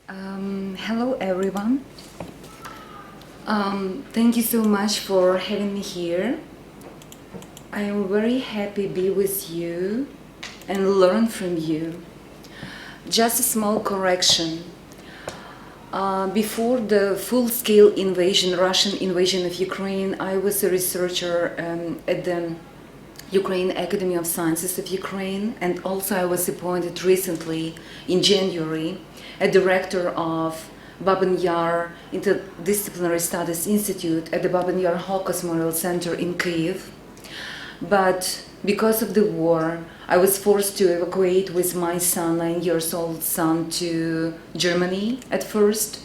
Hello everyone. Thank you so much for having me here. I am very happy to be with you and learn from you. Just a small correction. Before the full-scale Russian invasion of Ukraine, I was a researcher at the Ukrainian Academy of Sciences of Ukraine, and also I was appointed recently in January as director of Babyn Yar Interdisciplinary Studies Institute at the Babyn Yar Holocaust Memorial Center in Kyiv. But because of the war, I was forced to evacuate with my son, 9-year-old son, to Germany at first,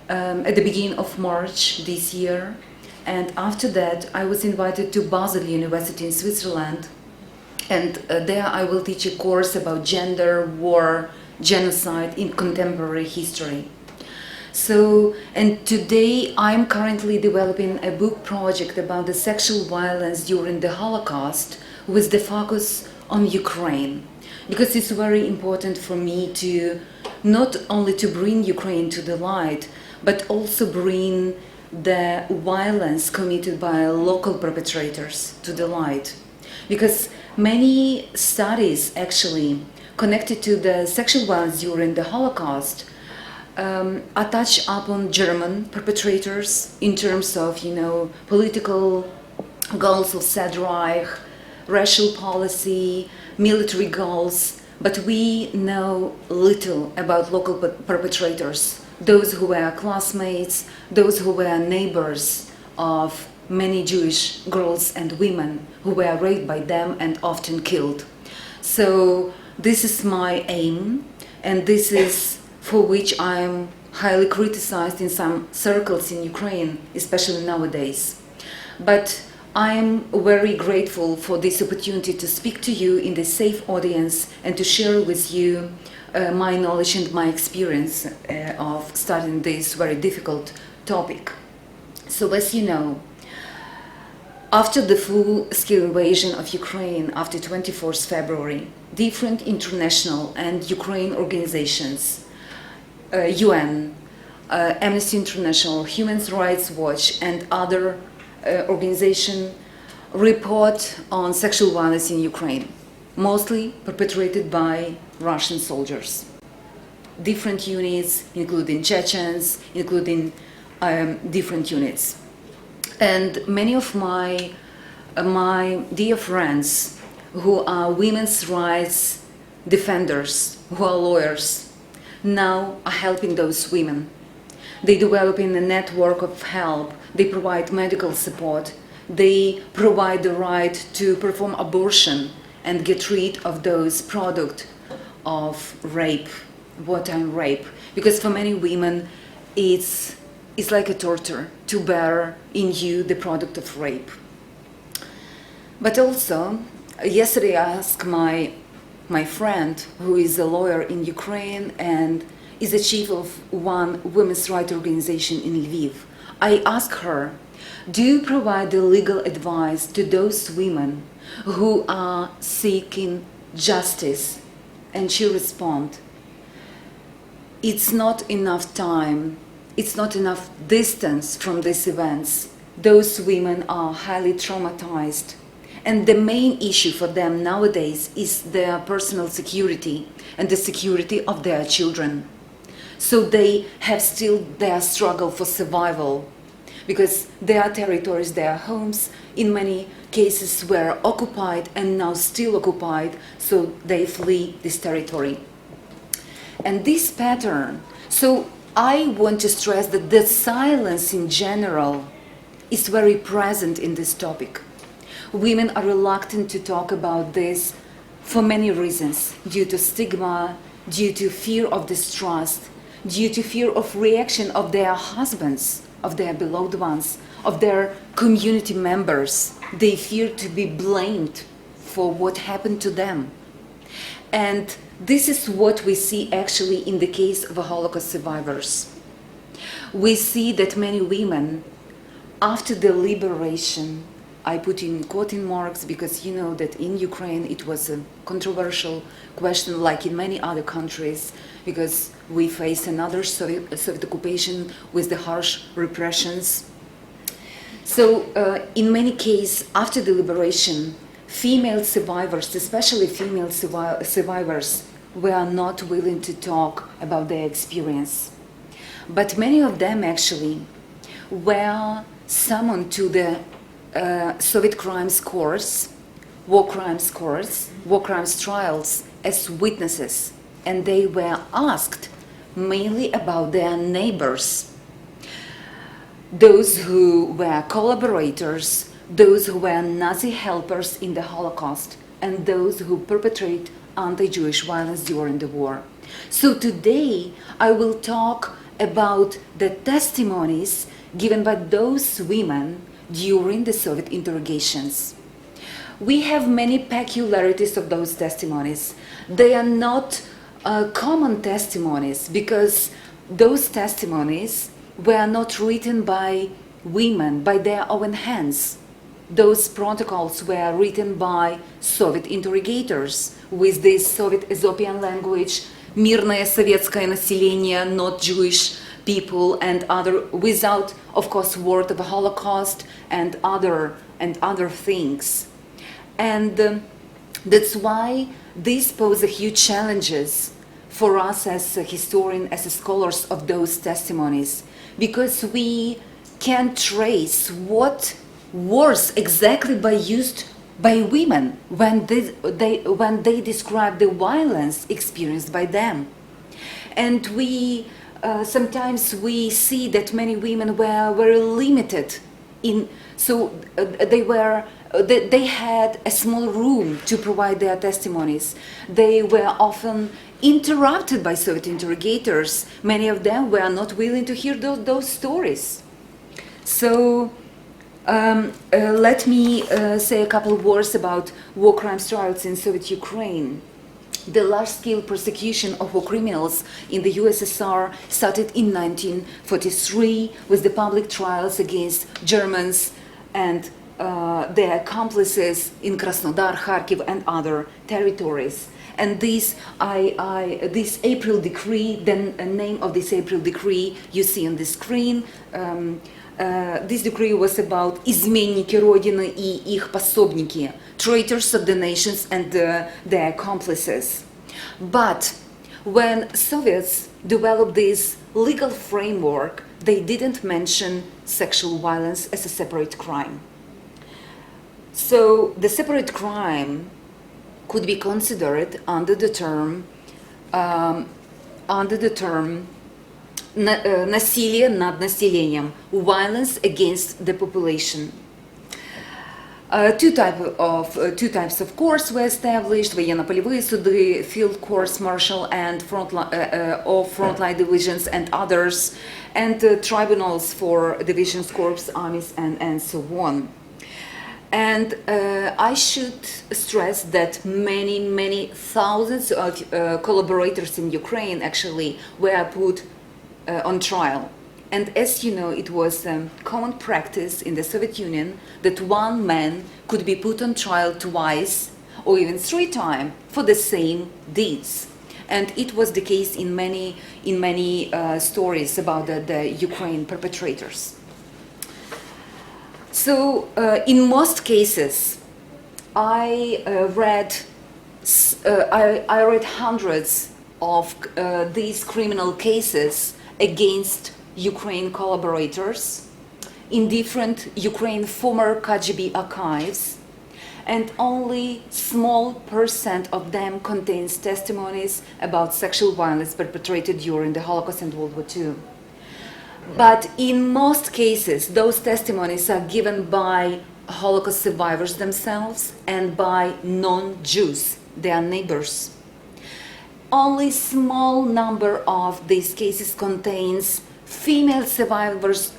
at the beginning of March this year. And after that, I was invited to Basel University in Switzerland. And there I will teach a course about gender, war, genocide in contemporary history. And today I'm currently developing a book project about the sexual violence during the Holocaust with the focus on Ukraine. Because it's very important for me to not only to bring Ukraine to the light, but also bring the violence committed by local perpetrators to the light. Because many studies actually connected to the sexual violence during the Holocaust touch upon German perpetrators in terms of, political goals of Third Reich, racial policy, military goals, but we know little about local perpetrators, those who were classmates, those who were neighbors of many Jewish girls and women who were raped by them and often killed. So this is my aim, and this is for which I'm highly criticized in some circles in Ukraine, especially nowadays. But I am very grateful for this opportunity to speak to you in this safe audience and to share with you my knowledge and my experience of studying this very difficult topic. So as you know, after the full-scale invasion of Ukraine after 24th February, different international and Ukraine organizations, UN, Amnesty International, Human Rights Watch, and other organizations report on sexual violence in Ukraine, mostly perpetrated by Russian soldiers. Different units, including Chechens, including different units. And many of my dear friends who are women's rights defenders, who are lawyers, now are helping those women. They developing a network of help, they provide medical support, they provide the right to perform abortion and get rid of those products of rape, wartime rape. Because for many women, it's like a torture to bear in you the product of rape. But also, yesterday I asked my friend, who is a lawyer in Ukraine and is the chief of one women's rights organization in Lviv. I asked her, do you provide the legal advice to those women who are seeking justice? And she responded, it's not enough time, it's not enough distance from these events. Those women are highly traumatized. And the main issue for them nowadays is their personal security and the security of their children. So they have still their struggle for survival, because their territories, their homes, in many cases were occupied and now still occupied, so they flee this territory. And this pattern, so I want to stress that the silence in general is very present in this topic. Women are reluctant to talk about this for many reasons, due to stigma, due to fear of distrust, due to fear of reaction of their husbands, of their beloved ones, of their community members. They fear to be blamed for what happened to them. And this is what we see actually in the case of Holocaust survivors. We see that many women, after the liberation, I put in quoting marks because you know that in Ukraine it was a controversial question, like in many other countries, because we faced another Soviet occupation with the harsh repressions. So in many cases, after the liberation, female survivors, especially female survivors, were not willing to talk about their experience. But many of them actually were summoned to the Soviet crimes courts, war crimes trials as witnesses, and they were asked mainly about their neighbors, those who were collaborators, those who were Nazi helpers in the Holocaust, and those who perpetrate anti-Jewish violence during the war. So today I will talk about the testimonies given by those women during the Soviet interrogations. We have many peculiarities of those testimonies. They are not common testimonies because those testimonies were not written by women, by their own hands. Those protocols were written by Soviet interrogators with this Soviet Aesopian language, мирное советское население, not Jewish people, and other, without, of course, word of Holocaust and other things. And that's why these pose a huge challenges for us as a historian, as a scholars of those testimonies, because we can trace what words exactly used by women when they describe the violence experienced by them. And we sometimes we see that many women were very limited in, so they had a small room to provide their testimonies. They were often interrupted by Soviet interrogators. Many of them were not willing to hear those stories. So let me say a couple of words about war crimes trials in Soviet Ukraine. The large-scale persecution of war criminals in the USSR started in 1943 with the public trials against Germans and their accomplices in Krasnodar, Kharkiv, and other territories. And this April decree, the name of this April decree you see on the screen. This decree was about изменники Родины и их пособники, traitors of the nations and their accomplices. But when Soviets developed this legal framework, they didn't mention sexual violence as a separate crime. So the separate crime could be considered under the term насилие над населением, violence against the population. Two types of courts were established: военно-полевые суды, field courts martial, and frontline divisions and others, and tribunals for divisions, corps, armies, and so on. And I should stress that many thousands of collaborators in Ukraine actually were put on trial. And as you know, it was common practice in the Soviet Union that one man could be put on trial twice or even 3 times for the same deeds. And it was the case in many stories about the Ukraine perpetrators. So in most cases, I read hundreds of these criminal cases against Ukraine collaborators in different Ukraine former KGB archives, and only small % of them contains testimonies about sexual violence perpetrated during the Holocaust and World War II. But in most cases, those testimonies are given by Holocaust survivors themselves and by non-Jews, their neighbors. Only small number of these cases contains female survivors,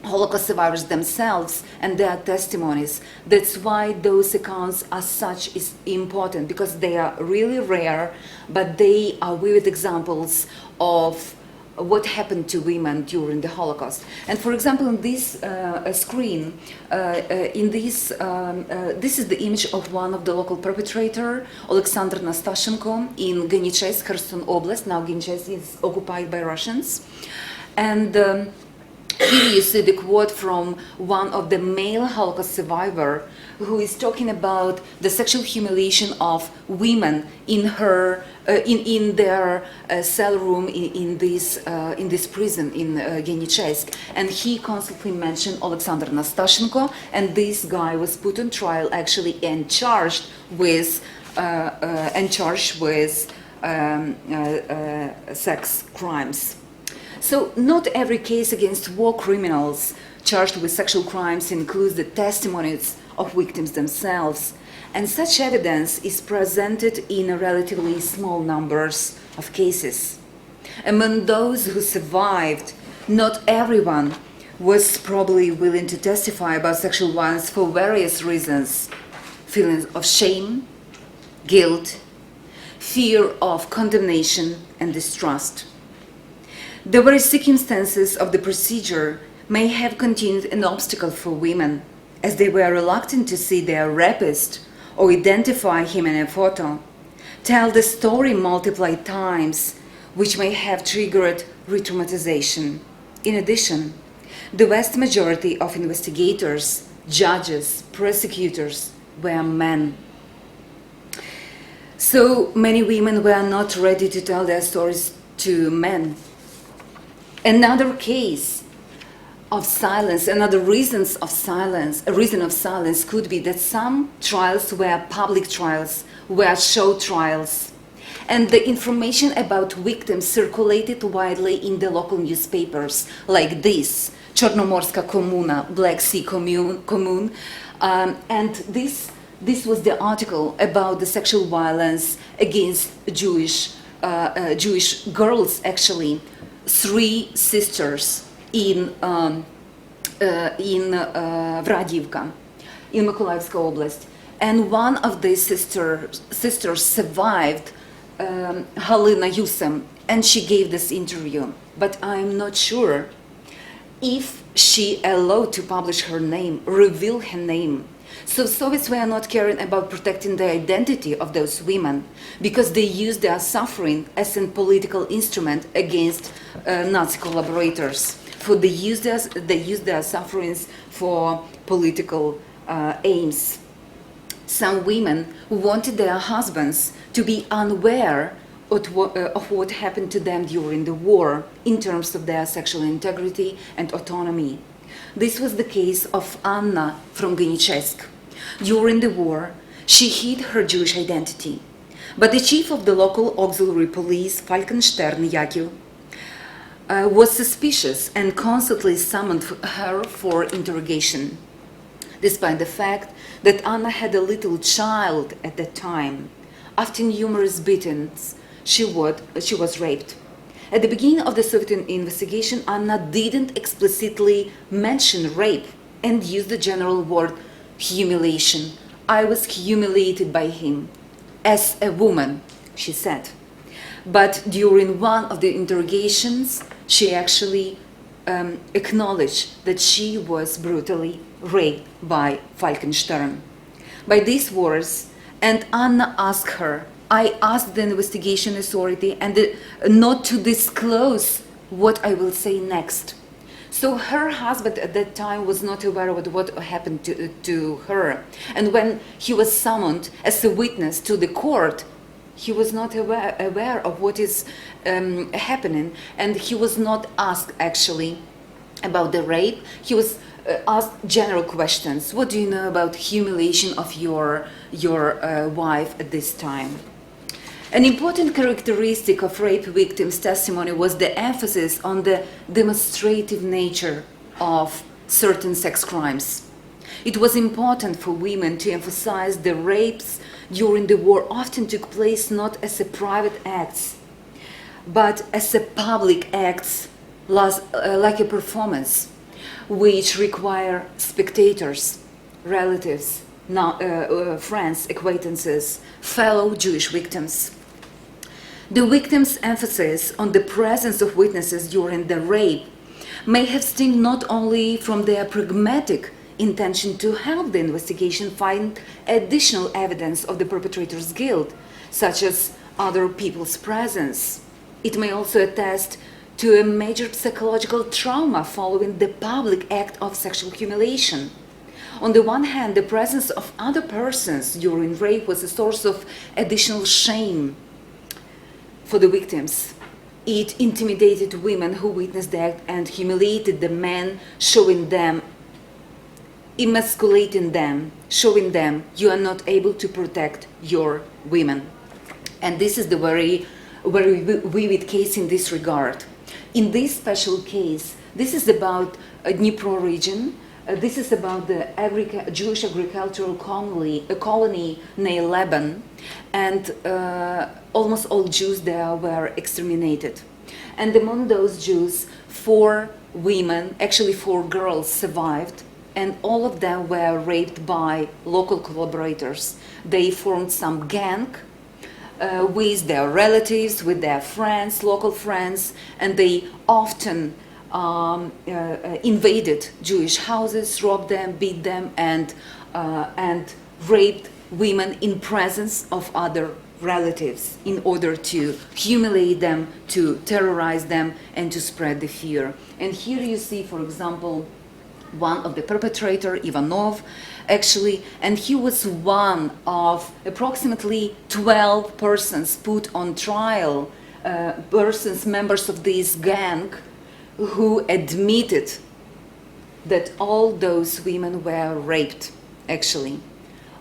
Holocaust survivors themselves and their testimonies. That's why those accounts are such important, because they are really rare, but they are vivid examples of what happened to women during the Holocaust. And for example, in this screen, this is the image of one of the local perpetrator, Alexander Nastashenko, in Genichesk, Kherson Oblast. Now Genichesk is occupied by Russians. And here you see the quote from one of the male Holocaust survivor who is talking about the sexual humiliation of women in her in their cell room in this prison in Genichesk, and he constantly mentioned Alexander Nastashenko, and this guy was put on trial actually and charged with sex crimes. So not every case against war criminals charged with sexual crimes includes the testimonies of victims themselves, and such evidence is presented in relatively small numbers of cases. Among those who survived, not everyone was probably willing to testify about sexual violence for various reasons: feelings of shame, guilt, fear of condemnation, and distrust. The very circumstances of the procedure may have continued an obstacle for women, as they were reluctant to see their rapist or identify him in a photo, tell the story multiple times, which may have triggered re-traumatization. In addition, the vast majority of investigators, judges, prosecutors were men. So many women were not ready to tell their stories to men. Another case of silence, another reason of silence could be that some trials were public trials, were show trials, and the information about victims circulated widely in the local newspapers, like this, Chornomorska Komuna, Black Sea Commune, and this was the article about the sexual violence against Jewish girls, actually. 3 sisters in Vradivka, in Mykolaievska Oblast, and one of these sisters survived, Halina Yusem, and she gave this interview. But I'm not sure if she allowed to publish her name, reveal her name. So Soviets were not caring about protecting the identity of those women because they used their suffering as a political instrument against Nazi collaborators. They used their sufferings for political aims. Some women wanted their husbands to be unaware of what happened to them during the war in terms of their sexual integrity and autonomy. This was the case of Anna from Genichesk. During the war, she hid her Jewish identity, but the chief of the local auxiliary police, Falkenstern Yakiv, was suspicious and constantly summoned her for interrogation. Despite the fact that Anna had a little child at that time, after numerous beatings, she was raped. At the beginning of the Soviet investigation, Anna didn't explicitly mention rape and used the general word humiliation. I was humiliated by him as a woman, she said. But during one of the interrogations, she actually acknowledged that she was brutally raped by Falkenstern. By these words, and Anna asked her, I asked the investigation authority and not to disclose what I will say next. So her husband at that time was not aware of what happened to her. And when he was summoned as a witness to the court, he was not aware of what is happening, and he was not asked actually about the rape. He was asked general questions. What do you know about humiliation of your wife at this time? An important characteristic of rape victims' testimony was the emphasis on the demonstrative nature of certain sex crimes. It was important for women to emphasize the rapes during the war often took place not as a private acts, but as a public acts, like a performance, which require spectators, relatives, friends, acquaintances, fellow Jewish victims. The victim's emphasis on the presence of witnesses during the rape may have stemmed not only from their pragmatic intention to help the investigation find additional evidence of the perpetrator's guilt, such as other people's presence. It may also attest to a major psychological trauma following the public act of sexual humiliation. On the one hand, the presence of other persons during rape was a source of additional shame for the victims. It intimidated women who witnessed the act and humiliated the men, emasculating them, showing them you are not able to protect your women. And this is the very vivid case in this regard. In this special case, this is about a Dnipro region. This is about the Jewish agricultural colony near Lebanon, and almost all Jews there were exterminated. And among those Jews, 4 women, actually 4 girls, survived, and all of them were raped by local collaborators. They formed some gang with their relatives, with their friends, local friends, and they often invaded Jewish houses, robbed them, beat them, and raped women in presence of other relatives in order to humiliate them, to terrorize them, and to spread the fear. And here you see, for example, one of the perpetrator, Ivanov, actually, and he was one of approximately 12 persons put on trial, members of this gang, who admitted that all those women were raped, actually.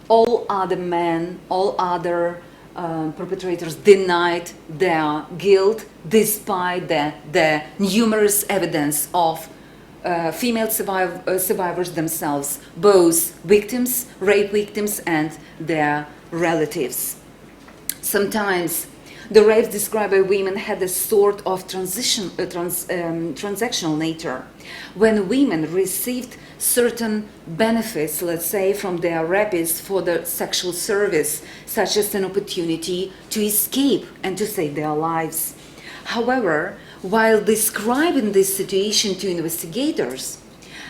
All other men, all other perpetrators denied their guilt despite the numerous evidence of female survivors themselves, both victims, rape victims, and their relatives. Sometimes the rapes described by women had a sort of transactional nature. When women received certain benefits, let's say, from their rapists for the sexual service, such as an opportunity to escape and to save their lives. However, while describing this situation to investigators,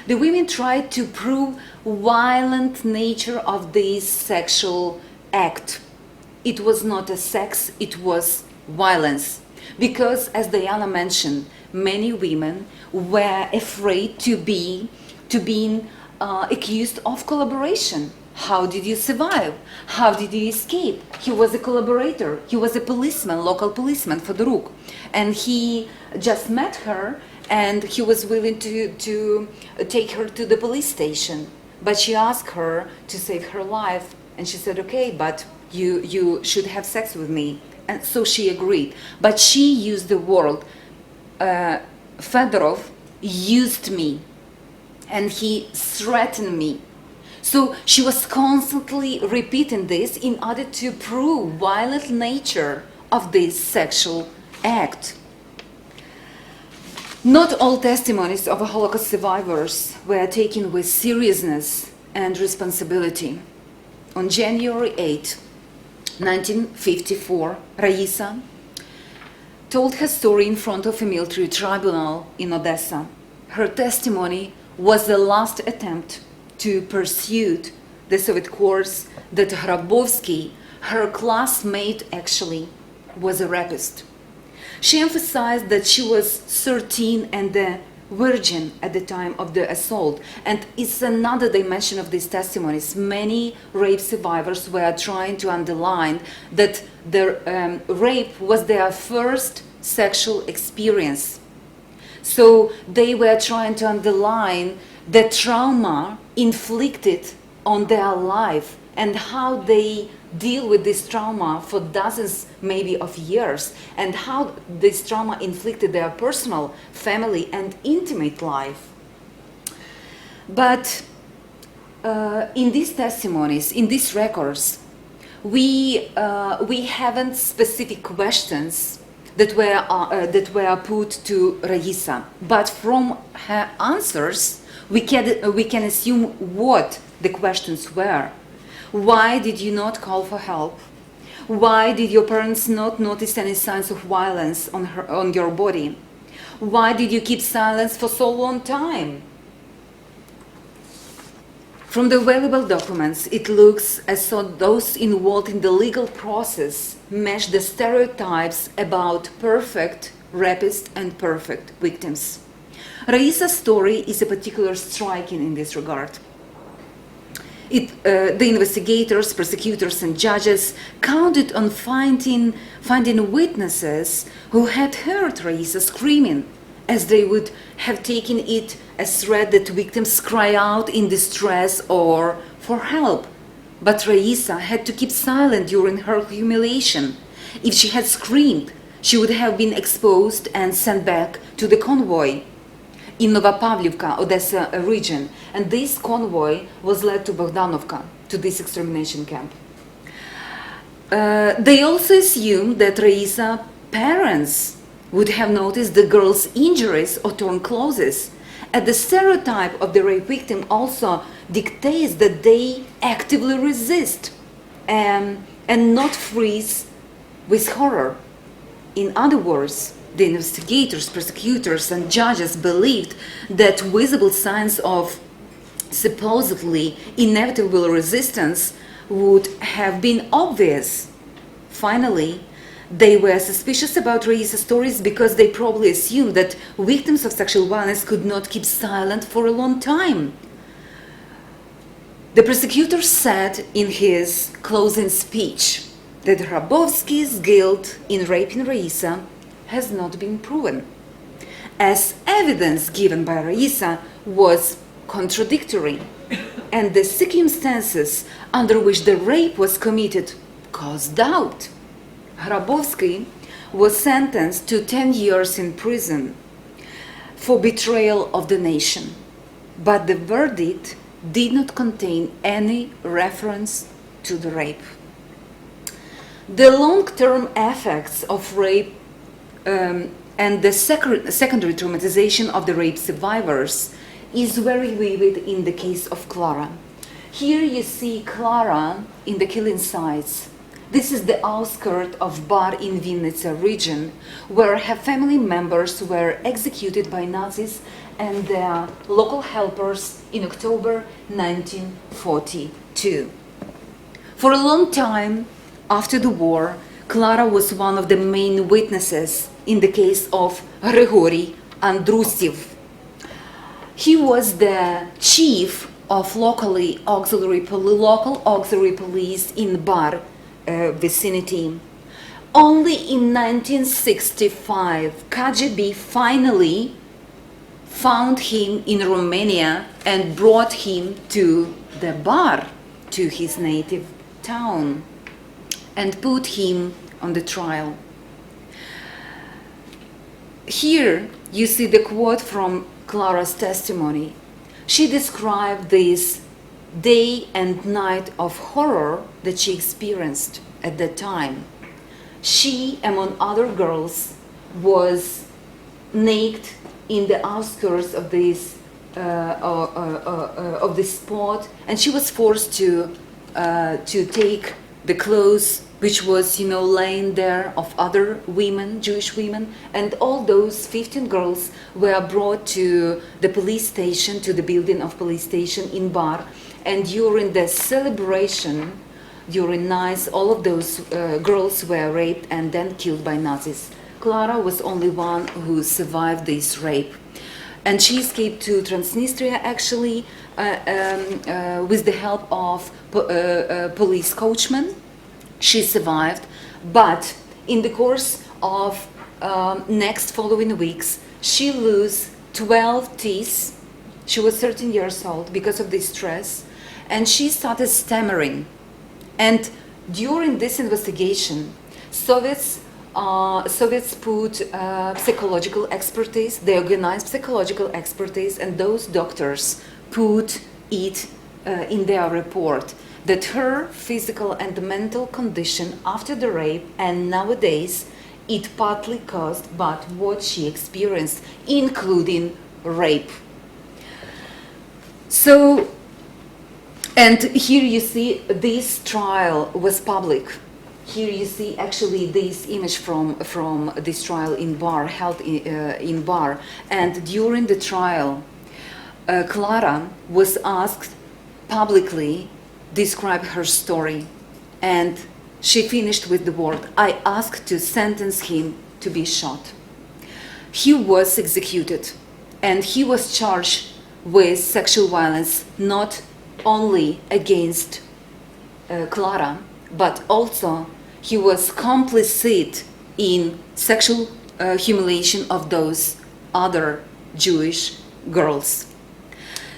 the women tried to prove violent nature of this sexual act. It was not a sex, it was violence. Because, as Diana mentioned, many women were afraid to be accused of collaboration. How did you survive? How did you escape? He was a collaborator. He was a policeman, local policeman, Fedoruk. And he just met her, and he was willing to take her to the police station. But she asked her to save her life, and she said, okay, but you should have sex with me. And so she agreed. But she used the word, Fedorov used me, and he threatened me. So she was constantly repeating this in order to prove violent nature of this sexual act. Not all testimonies of Holocaust survivors were taken with seriousness and responsibility. On January 8, 1954, Raisa told her story in front of a military tribunal in Odessa. Her testimony was the last attempt to pursue the Soviet course that Grabowski, her classmate, actually was a rapist. She emphasized that she was 13 and a virgin at the time of the assault. And it's another dimension of these testimonies. Many rape survivors were trying to underline that the rape was their first sexual experience. So they were trying to underline the trauma inflicted on their life and how they deal with this trauma for dozens maybe of years, and how this trauma inflicted their personal, family, and intimate life. But in these testimonies, in these records, we haven't specific questions that were put to Raisa, but from her answers we can assume what the questions were. Why did you not call for help? Why did your parents not notice any signs of violence on your body? Why did you keep silence for so long time? From the available documents, it looks as though those involved in the legal process match the stereotypes about perfect rapists and perfect victims. Raisa's story is particularly striking in this regard. The investigators, prosecutors, and judges counted on finding witnesses who had heard Raisa screaming, as they would have taken it as threat that victims cry out in distress or for help. But Raisa had to keep silent during her humiliation. If she had screamed, she would have been exposed and sent back to the convoy in Novopavlivka, Odessa region, and this convoy was led to Bogdanovka, to this extermination camp. They also assumed that Raisa's parents would have noticed the girl's injuries or torn clothes. And the stereotype of the rape victim also dictates that they actively resist and not freeze with horror. In other words, the investigators, prosecutors, and judges believed that visible signs of supposedly inevitable resistance would have been obvious. Finally, they were suspicious about Raisa's stories because they probably assumed that victims of sexual violence could not keep silent for a long time. The prosecutor said in his closing speech that Hrabowski's guilt in raping Raisa has not been proven, as evidence given by Raisa was contradictory, and the circumstances under which the rape was committed caused doubt. Hrabowski was sentenced to 10 years in prison for betrayal of the nation, but the verdict did not contain any reference to the rape. The long-term effects of rape and the secondary traumatization of the rape survivors is very vivid in the case of Clara. Here you see Clara in the killing sites. This is the outskirts of Bar in Vinnytsia region, where her family members were executed by Nazis and their local helpers in October 1942. For a long time after the war, Clara was one of the main witnesses in the case of Grigory Andrusev. He was the chief of local auxiliary police in Bar vicinity. Only in 1965, KGB finally found him in Romania and brought him to the Bar, to his native town, and put him on the trial. Here you see the quote from Clara's testimony. She described this day and night of horror that she experienced at that time. She, among other girls, was naked in the outskirts of this spot, and she was forced to take the clothes which was, laying there of other women, Jewish women, and all those 15 girls were brought to the police station, to the building of police station in Bar, and during the celebration, during nights, all of those girls were raped and then killed by Nazis. Clara was only one who survived this rape, and she escaped to Transnistria actually with the help of police coachmen. She survived, but in the course of next following weeks, she lost 12 teeth. She was 13 years old because of this stress, and she started stammering. And during this investigation, Soviets put psychological expertise, they organized psychological expertise, and those doctors put it in their report that her physical and mental condition after the rape and nowadays it partly caused by what she experienced, including rape. So, and here you see this trial was public. Here you see actually this image from this trial in Bar, held in Bar. And during the trial, Clara was asked publicly describe her story. And she finished with the word, "I asked to sentence him to be shot." He was executed, and he was charged with sexual violence not only against Clara, but also he was complicit in sexual humiliation of those other Jewish girls.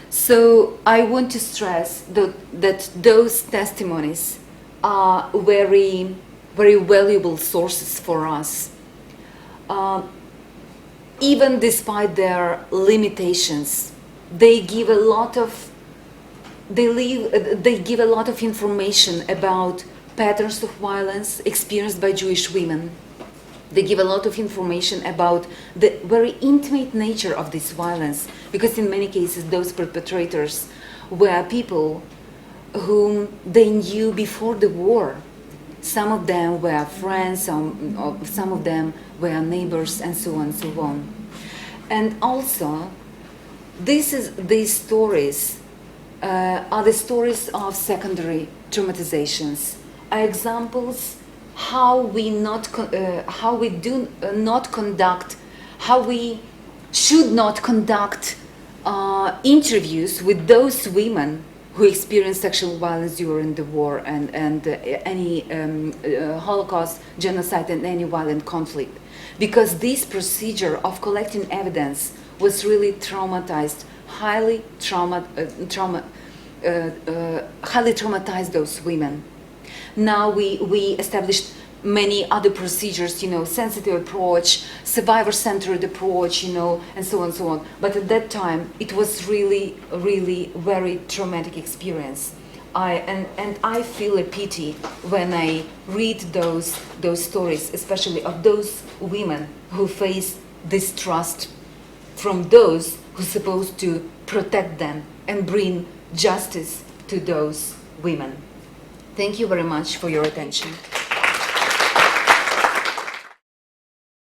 So I want to stress that those testimonies are very, very valuable sources for us. Even despite their limitations, they give a lot of information about patterns of violence experienced by Jewish women. They give a lot of information about the very intimate nature of this violence, because in many cases those perpetrators were people whom they knew before the war. Some of them were friends, some of them were neighbors, and so on and so on. And also, these stories are the stories of secondary traumatizations, are examples how we should not conduct interviews with those women who experienced sexual violence during the war and any Holocaust, genocide, and any violent conflict, because this procedure of collecting evidence was really highly traumatized those women. Now we established many other procedures, sensitive approach, survivor-centered approach, and so on and so on. But at that time, it was really, really very traumatic experience. I feel a pity when I read those stories, especially of those women who face distrust from those who are supposed to protect them and bring justice to those women. Thank you very much for your attention.